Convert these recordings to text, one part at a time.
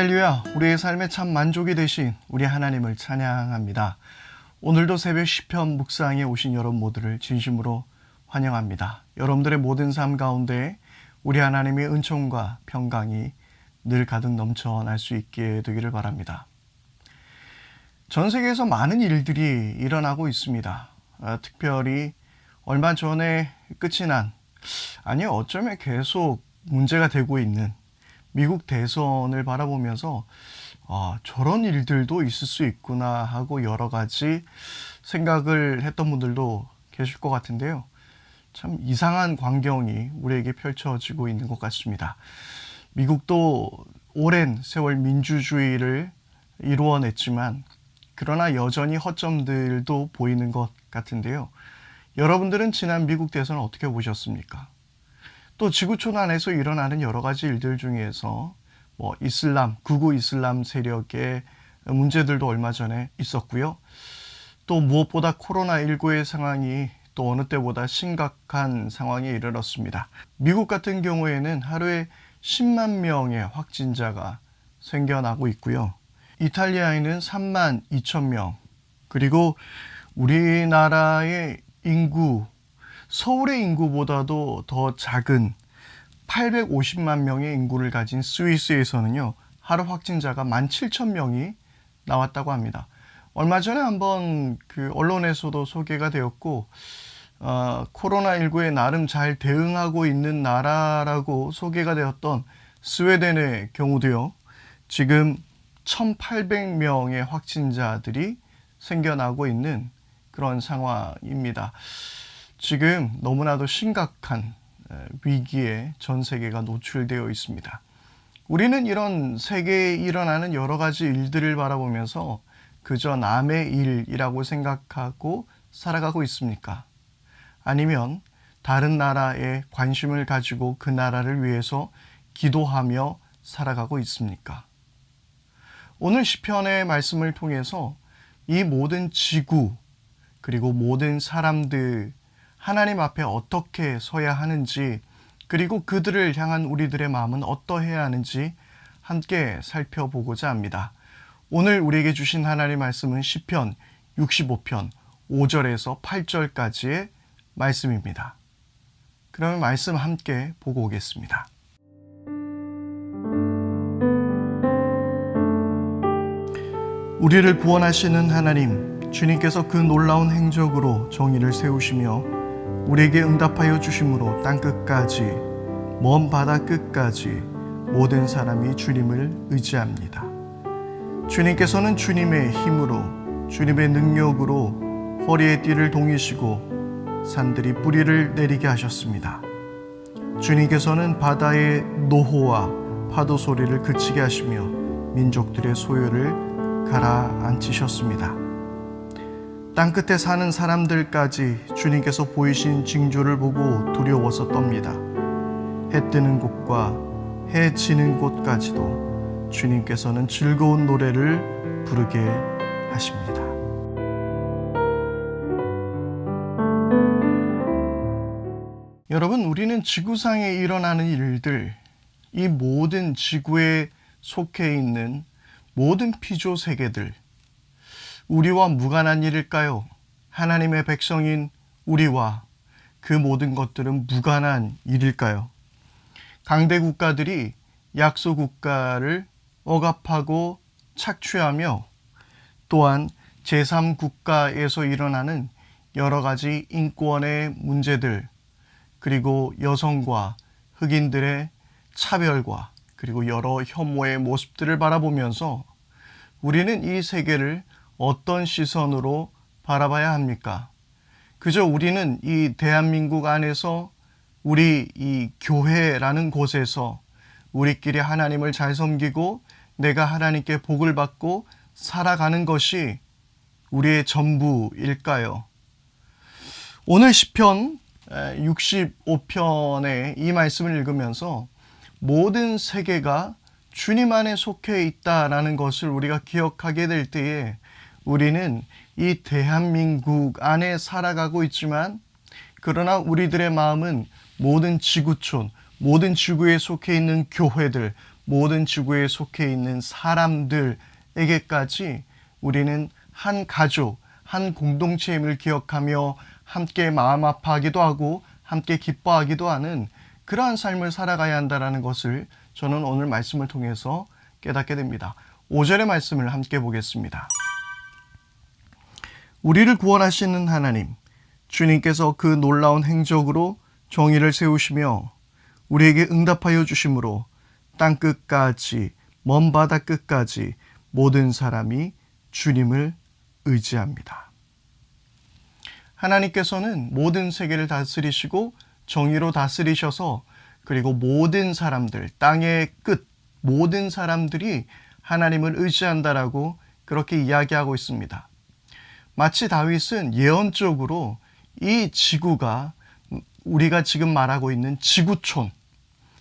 할렐루야, 우리의 삶에 참 만족이 되신 우리 하나님을 찬양합니다. 오늘도 새벽 시편 묵상에 오신 여러분 모두를 진심으로 환영합니다. 여러분들의 모든 삶 가운데 우리 하나님의 은총과 평강이 늘 가득 넘쳐날 수 있게 되기를 바랍니다. 전 세계에서 많은 일들이 일어나고 있습니다. 특별히 얼마 전에 끝이 난, 어쩌면 계속 문제가 되고 있는 미국 대선을 바라보면서 저런 일들도 있을 수 있구나 하고 여러 가지 생각을 했던 분들도 계실 것 같은데요. 참 이상한 광경이 우리에게 펼쳐지고 있는 것 같습니다. 미국도 오랜 세월 민주주의를 이루어냈지만 그러나 여전히 허점들도 보이는 것 같은데요. 여러분들은 지난 미국 대선을 어떻게 보셨습니까? 또 지구촌 안에서 일어나는 여러 가지 일들 중에서 극우 이슬람 세력의 문제들도 얼마 전에 있었고요. 또 무엇보다 코로나19의 상황이 또 어느 때보다 심각한 상황에 이르렀습니다. 미국 같은 경우에는 하루에 10만 명의 확진자가 생겨나고 있고요. 이탈리아에는 3만 2천 명, 그리고 우리나라의 인구, 서울의 인구보다도 더 작은 850만 명의 인구를 가진 스위스에서는요, 하루 확진자가 17,000명이 나왔다고 합니다. 얼마 전에 한번 언론에서도 소개가 되었고, 코로나19에 나름 잘 대응하고 있는 나라라고 소개가 되었던 스웨덴의 경우도요, 지금 1,800명의 확진자들이 생겨나고 있는 그런 상황입니다. 지금 너무나도 심각한 위기에 전 세계가 노출되어 있습니다. 우리는 이런 세계에 일어나는 여러 가지 일들을 바라보면서 그저 남의 일이라고 생각하고 살아가고 있습니까? 아니면 다른 나라에 관심을 가지고 그 나라를 위해서 기도하며 살아가고 있습니까? 오늘 시편의 말씀을 통해서 이 모든 지구 그리고 모든 사람들 하나님 앞에 어떻게 서야 하는지, 그리고 그들을 향한 우리들의 마음은 어떠해야 하는지 함께 살펴보고자 합니다. 오늘 우리에게 주신 하나님의 말씀은 시편 65편 5절에서 8절까지의 말씀입니다. 그러면 말씀 함께 보고 오겠습니다. 우리를 구원하시는 하나님, 주님께서 그 놀라운 행적으로 정의를 세우시며 우리에게 응답하여 주심으로 땅끝까지, 먼 바다 끝까지 모든 사람이 주님을 의지합니다. 주님께서는 주님의 힘으로, 주님의 능력으로 허리에 띠를 동이시고 산들이 뿌리를 내리게 하셨습니다. 주님께서는 바다의 노호와 파도 소리를 그치게 하시며 민족들의 소요를 가라앉히셨습니다. 땅끝에 사는 사람들까지 주님께서 보이신 징조를 보고 두려워서 떱니다. 해 뜨는 곳과 해 지는 곳까지도 주님께서는 즐거운 노래를 부르게 하십니다. 여러분, 우리는 지구상에 일어나는 일들, 이 모든 지구에 속해 있는 모든 피조 세계들, 우리와 무관한 일일까요? 하나님의 백성인 우리와 그 모든 것들은 무관한 일일까요? 강대 국가들이 약소 국가를 억압하고 착취하며 또한 제3국가에서 일어나는 여러 가지 인권의 문제들, 그리고 여성과 흑인들의 차별과 그리고 여러 혐오의 모습들을 바라보면서 우리는 이 세계를 어떤 시선으로 바라봐야 합니까? 그저 우리는 이 대한민국 안에서 우리 이 교회라는 곳에서 우리끼리 하나님을 잘 섬기고 내가 하나님께 복을 받고 살아가는 것이 우리의 전부일까요? 오늘 시편 65편의 이 말씀을 읽으면서 모든 세계가 주님 안에 속해 있다라는 것을 우리가 기억하게 될 때에 우리는 이 대한민국 안에 살아가고 있지만 그러나 우리들의 마음은 모든 지구촌, 모든 지구에 속해 있는 교회들, 모든 지구에 속해 있는 사람들에게까지 우리는 한 가족, 한 공동체임을 기억하며 함께 마음 아파하기도 하고 함께 기뻐하기도 하는 그러한 삶을 살아가야 한다는 것을 저는 오늘 말씀을 통해서 깨닫게 됩니다. 5절의 말씀을 함께 보겠습니다. 우리를 구원하시는 하나님, 주님께서 그 놀라운 행적으로 정의를 세우시며 우리에게 응답하여 주심으로 땅끝까지 먼 바다 끝까지 모든 사람이 주님을 의지합니다. 하나님께서는 모든 세계를 다스리시고 정의로 다스리셔서 그리고 모든 사람들, 땅의 끝 모든 사람들이 하나님을 의지한다라고 그렇게 이야기하고 있습니다. 마치 다윗은 예언적으로 이 지구가 우리가 지금 말하고 있는 지구촌,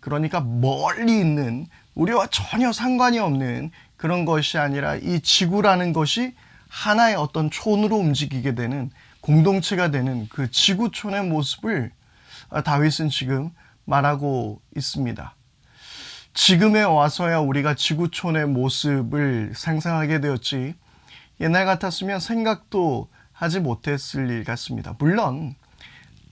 그러니까 멀리 있는 우리와 전혀 상관이 없는 그런 것이 아니라 이 지구라는 것이 하나의 어떤 촌으로 움직이게 되는 공동체가 되는 그 지구촌의 모습을 다윗은 지금 말하고 있습니다. 지금에 와서야 우리가 지구촌의 모습을 상상하게 되었지 옛날 같았으면 생각도 하지 못했을 일 같습니다. 물론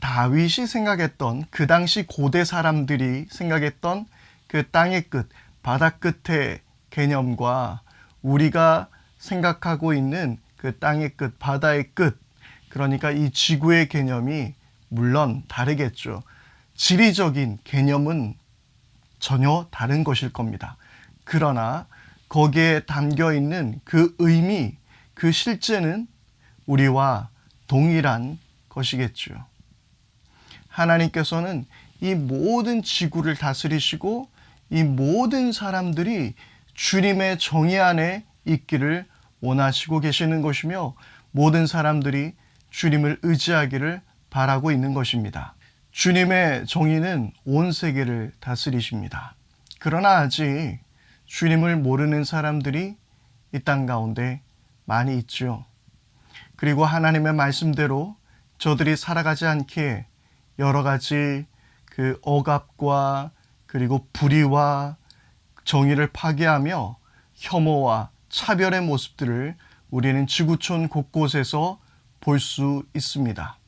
다윗이 생각했던 그 당시 고대 사람들이 생각했던 그 땅의 끝, 바다 끝의 개념과 우리가 생각하고 있는 그 땅의 끝, 바다의 끝, 그러니까 이 지구의 개념이 물론 다르겠죠. 지리적인 개념은 전혀 다른 것일 겁니다. 그러나 거기에 담겨 있는 그 의미, 그 실제는 우리와 동일한 것이겠죠. 하나님께서는 이 모든 지구를 다스리시고 이 모든 사람들이 주님의 정의 안에 있기를 원하시고 계시는 것이며 모든 사람들이 주님을 의지하기를 바라고 있는 것입니다. 주님의 정의는 온 세계를 다스리십니다. 그러나 아직 주님을 모르는 사람들이 이 땅 가운데 많이 있죠. 그리고 하나님의 말씀대로 저들이 살아가지 않기에 여러 가지 그 억압과 그리고 불의와 정의를 파괴하며 혐오와 차별의 모습들을 우리는 지구촌 곳곳에서 볼 수 있습니다.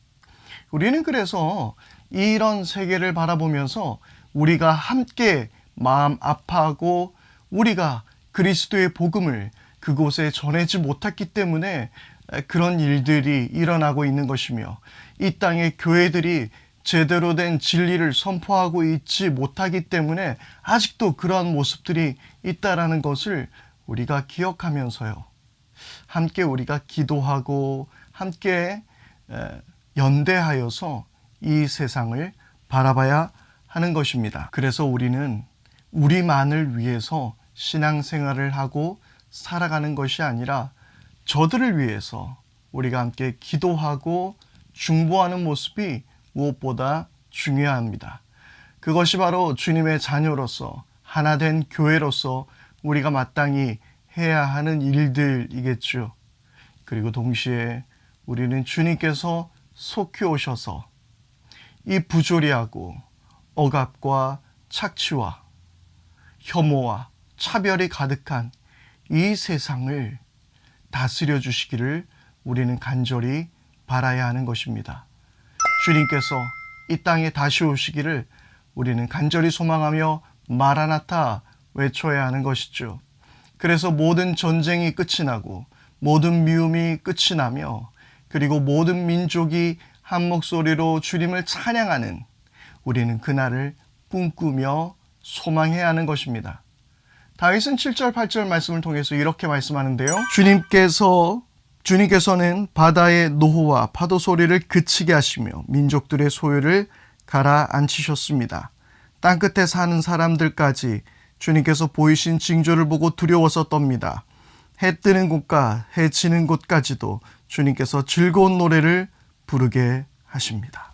우리는 그래서 이런 세계를 바라보면서 우리가 함께 마음 아파하고 우리가 그리스도의 복음을 그곳에 전하지 못했기 때문에 그런 일들이 일어나고 있는 것이며 이 땅의 교회들이 제대로 된 진리를 선포하고 있지 못하기 때문에 아직도 그러한 모습들이 있다라는 것을 우리가 기억하면서요. 함께 우리가 기도하고 함께 연대하여서 이 세상을 바라봐야 하는 것입니다. 그래서 우리는 우리만을 위해서 신앙생활을 하고 살아가는 것이 아니라 저들을 위해서 우리가 함께 기도하고 중보하는 모습이 무엇보다 중요합니다. 그것이 바로 주님의 자녀로서 하나된 교회로서 우리가 마땅히 해야 하는 일들이겠죠. 그리고 동시에 우리는 주님께서 속히 오셔서 이 부조리하고 억압과 착취와 혐오와 차별이 가득한 이 세상을 다스려 주시기를 우리는 간절히 바라야 하는 것입니다. 주님께서 이 땅에 다시 오시기를 우리는 간절히 소망하며 마라나타 외쳐야 하는 것이죠. 그래서 모든 전쟁이 끝이 나고 모든 미움이 끝이 나며 그리고 모든 민족이 한 목소리로 주님을 찬양하는 우리는 그날을 꿈꾸며 소망해야 하는 것입니다. 다윗은 7절 8절 말씀을 통해서 이렇게 말씀하는데요. 주님께서는 바다의 노호와 파도 소리를 그치게 하시며 민족들의 소유를 가라앉히셨습니다. 땅끝에 사는 사람들까지 주님께서 보이신 징조를 보고 두려워서 떱니다. 해 뜨는 곳과 해 지는 곳까지도 주님께서 즐거운 노래를 부르게 하십니다.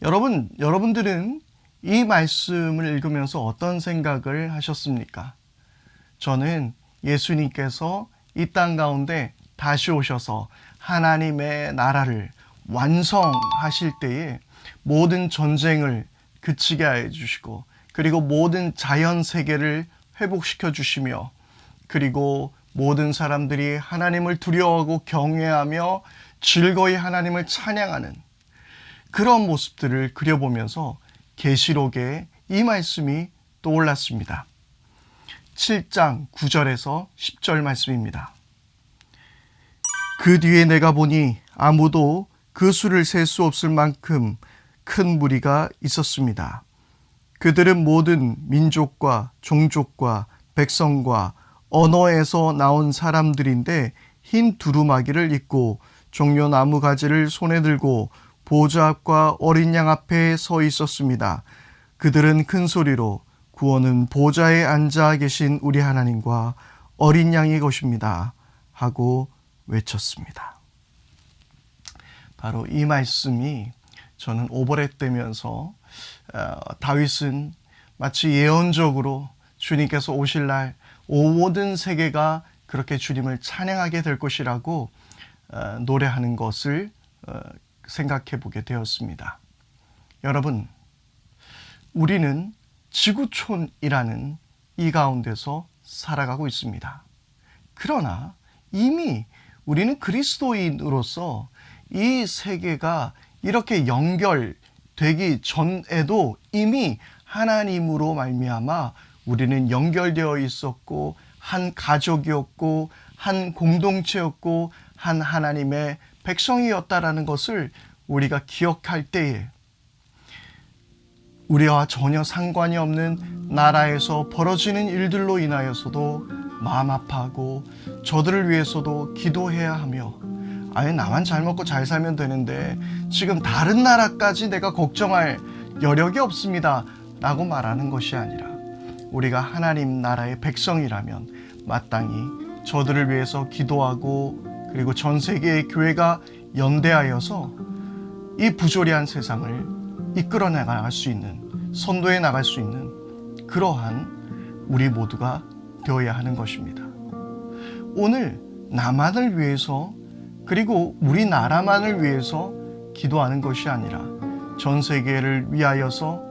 여러분들은 이 말씀을 읽으면서 어떤 생각을 하셨습니까? 저는 예수님께서 이 땅 가운데 다시 오셔서 하나님의 나라를 완성하실 때에 모든 전쟁을 그치게 해 주시고 그리고 모든 자연 세계를 회복시켜 주시며, 그리고 모든 사람들이 하나님을 두려워하고 경외하며 즐거이 하나님을 찬양하는 그런 모습들을 그려보면서 계시록에 이 말씀이 떠올랐습니다. 7장 9절에서 10절 말씀입니다. 그 뒤에 내가 보니 아무도 그 수를 셀 수 없을 만큼 큰 무리가 있었습니다. 그들은 모든 민족과 종족과 백성과 언어에서 나온 사람들인데 흰 두루마기를 입고 종려 나무 가지를 손에 들고 보좌 앞과 어린 양 앞에 서 있었습니다. 그들은 큰 소리로 구원은 보좌에 앉아 계신 우리 하나님과 어린 양의 것입니다 하고 외쳤습니다. 바로 이 말씀이 저는 오버랩되면서 다윗은 마치 예언적으로 주님께서 오실 날 모든 세계가 그렇게 주님을 찬양하게 될 것이라고 노래하는 것을 생각해 보게 되었습니다. 여러분, 우리는 지구촌이라는 이 가운데서 살아가고 있습니다. 그러나 이미 우리는 그리스도인으로서 이 세계가 이렇게 연결되기 전에도 이미 하나님으로 말미암아 우리는 연결되어 있었고, 한 가족이었고, 한 공동체였고, 한 하나님의 백성이었다라는 것을 우리가 기억할 때에 우리와 전혀 상관이 없는 나라에서 벌어지는 일들로 인하여서도 마음 아파하고 저들을 위해서도 기도해야 하며, 아예 나만 잘 먹고 잘 살면 되는데 지금 다른 나라까지 내가 걱정할 여력이 없습니다 라고 말하는 것이 아니라, 우리가 하나님 나라의 백성이라면 마땅히 저들을 위해서 기도하고, 그리고 전 세계의 교회가 연대하여서 이 부조리한 세상을 이끌어 나갈 수 있는, 선도해 나갈 수 있는 그러한 우리 모두가 되어야 하는 것입니다. 오늘 나만을 위해서, 그리고 우리나라만을 위해서 기도하는 것이 아니라 전 세계를 위하여서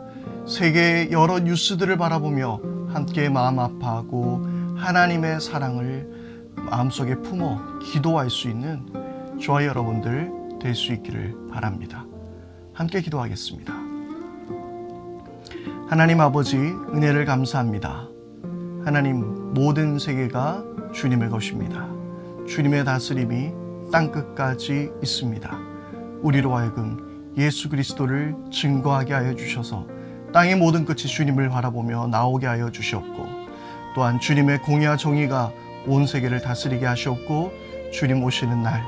세계의 여러 뉴스들을 바라보며 함께 마음 아파하고 하나님의 사랑을 마음속에 품어 기도할 수 있는 저와 여러분들 될 수 있기를 바랍니다. 함께 기도하겠습니다. 하나님 아버지, 은혜를 감사합니다. 하나님, 모든 세계가 주님의 것입니다. 주님의 다스림이 땅끝까지 있습니다. 우리로 하여금 예수 그리스도를 증거하게 하여 주셔서 땅의 모든 끝이 주님을 바라보며 나오게 하여 주셨고, 또한 주님의 공의와 정의가 온 세계를 다스리게 하셨고, 주님 오시는 날,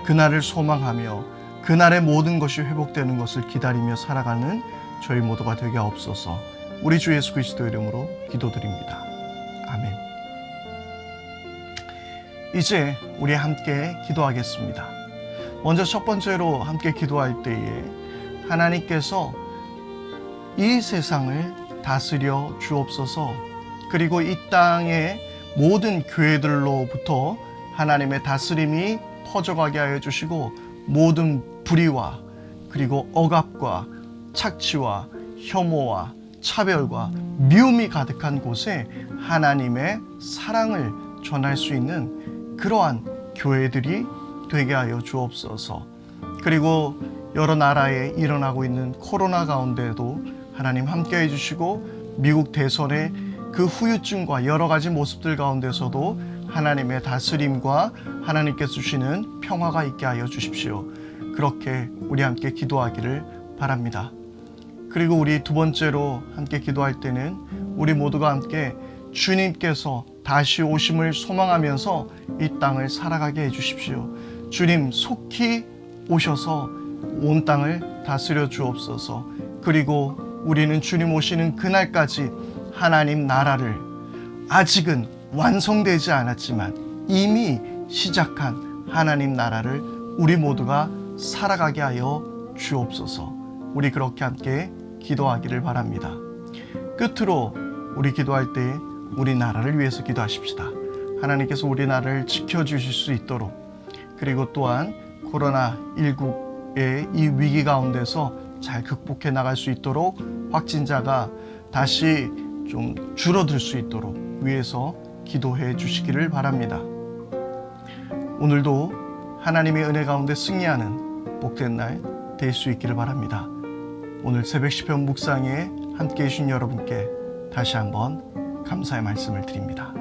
그날을 소망하며 그날의 모든 것이 회복되는 것을 기다리며 살아가는 저희 모두가 되게 하옵소서. 우리 주 예수 그리스도 이름으로 기도드립니다. 아멘. 이제 우리 함께 기도하겠습니다. 먼저 첫 번째로 함께 기도할 때에 하나님께서 이 세상을 다스려 주옵소서, 그리고 이 땅의 모든 교회들로부터 하나님의 다스림이 퍼져가게 하여 주시고, 모든 불의와 그리고 억압과 착취와 혐오와 차별과 미움이 가득한 곳에 하나님의 사랑을 전할 수 있는 그러한 교회들이 되게 하여 주옵소서. 그리고 여러 나라에 일어나고 있는 코로나 가운데도 하나님 함께 해주시고, 미국 대선의 그 후유증과 여러 가지 모습들 가운데서도 하나님의 다스림과 하나님께서 주시는 평화가 있게 하여 주십시오. 그렇게 우리 함께 기도하기를 바랍니다. 그리고 우리 두 번째로 함께 기도할 때는 우리 모두가 함께 주님께서 다시 오심을 소망하면서 이 땅을 살아가게 해주십시오. 주님 속히 오셔서 온 땅을 다스려 주옵소서. 그리고 우리는 주님 오시는 그날까지 하나님 나라를, 아직은 완성되지 않았지만 이미 시작한 하나님 나라를 우리 모두가 살아가게 하여 주옵소서. 우리 그렇게 함께 기도하기를 바랍니다. 끝으로 우리 기도할 때 우리 나라를 위해서 기도하십시다. 하나님께서 우리 나라를 지켜주실 수 있도록, 그리고 또한 코로나19의 이 위기 가운데서 잘 극복해 나갈 수 있도록, 확진자가 다시 좀 줄어들 수 있도록 위해서 기도해 주시기를 바랍니다. 오늘도 하나님의 은혜 가운데 승리하는 복된 날 될 수 있기를 바랍니다. 오늘 새벽 시편 묵상에 함께해 주신 여러분께 다시 한번 감사의 말씀을 드립니다.